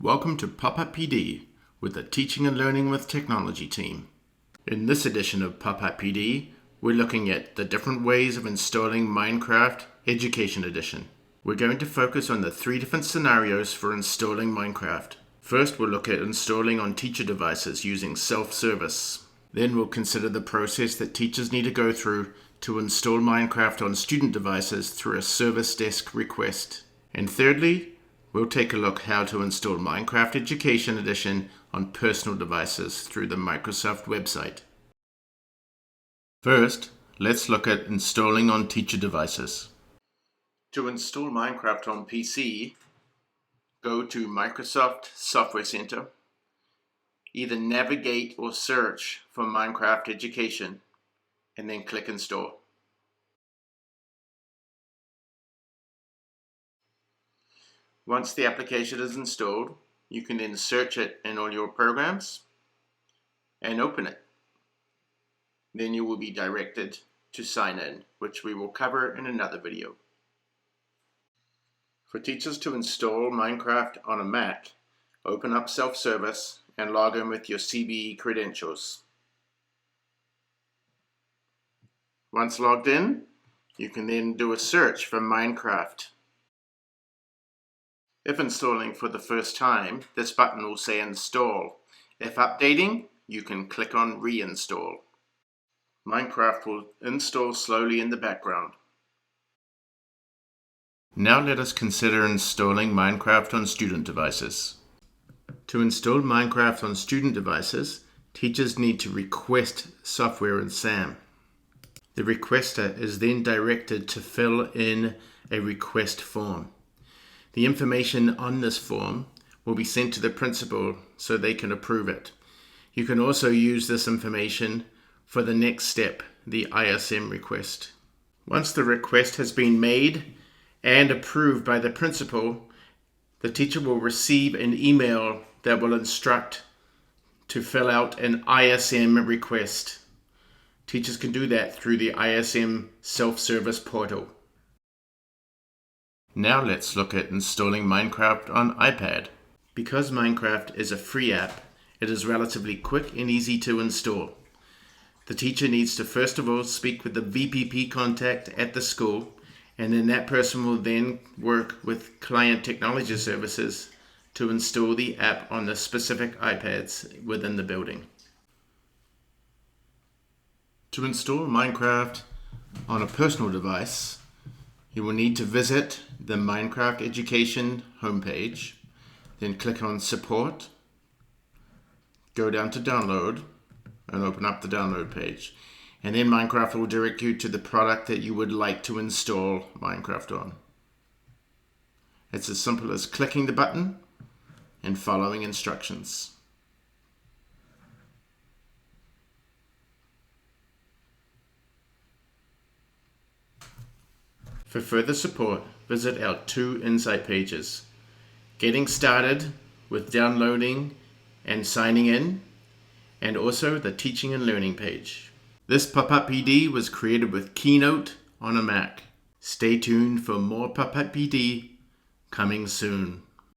Welcome to Popup PD with the Teaching and Learning with Technology team. In this edition of Popup PD, we're looking at the different ways of installing Minecraft Education Edition. We're going to focus on the 3 different scenarios for installing Minecraft. First, we'll look at installing on teacher devices using self-service. Then we'll consider the process that teachers need to go through to install Minecraft on student devices through a service desk request. And thirdly, we'll take a look how to install Minecraft Education Edition on personal devices through the Microsoft website. First, let's look at installing on teacher devices. To install Minecraft on PC, go to Microsoft Software Center. Either navigate or search for Minecraft Education, and then click Install. Once the application is installed, you can then search it in all your programs and open it. Then you will be directed to sign in, which we will cover in another video. For teachers to install Minecraft on a Mac, open up self-service and log in with your CBE credentials. Once logged in, you can then do a search for Minecraft. If installing for the first time, this button will say Install. If updating, you can click on Reinstall. Minecraft will install slowly in the background. Now let us consider installing Minecraft on student devices. To install Minecraft on student devices, teachers need to request software in SAM. The requester is then directed to fill in a request form. The information on this form will be sent to the principal so they can approve it. You can also use this information for the next step, the ISM request. Once the request has been made and approved by the principal, the teacher will receive an email that will instruct to fill out an ISM request. Teachers can do that through the ISM self-service portal. Now let's look at installing Minecraft on iPad. Because Minecraft is a free app, it is relatively quick and easy to install. The teacher needs to first of all speak with the VPP contact at the school, and then that person will then work with Client Technology Services to install the app on the specific iPads within the building. To install Minecraft on a personal device, you will need to visit the Minecraft Education homepage, then click on Support, go down to Download, and open up the download page. And then Minecraft will direct you to the product that you would like to install Minecraft on. It's as simple as clicking the button and following instructions. For further support, visit our 2 Insight pages. Getting started with downloading and signing in, and also the Teaching and Learning page. This Popup PD was created with Keynote on a Mac. Stay tuned for more Popup PD coming soon.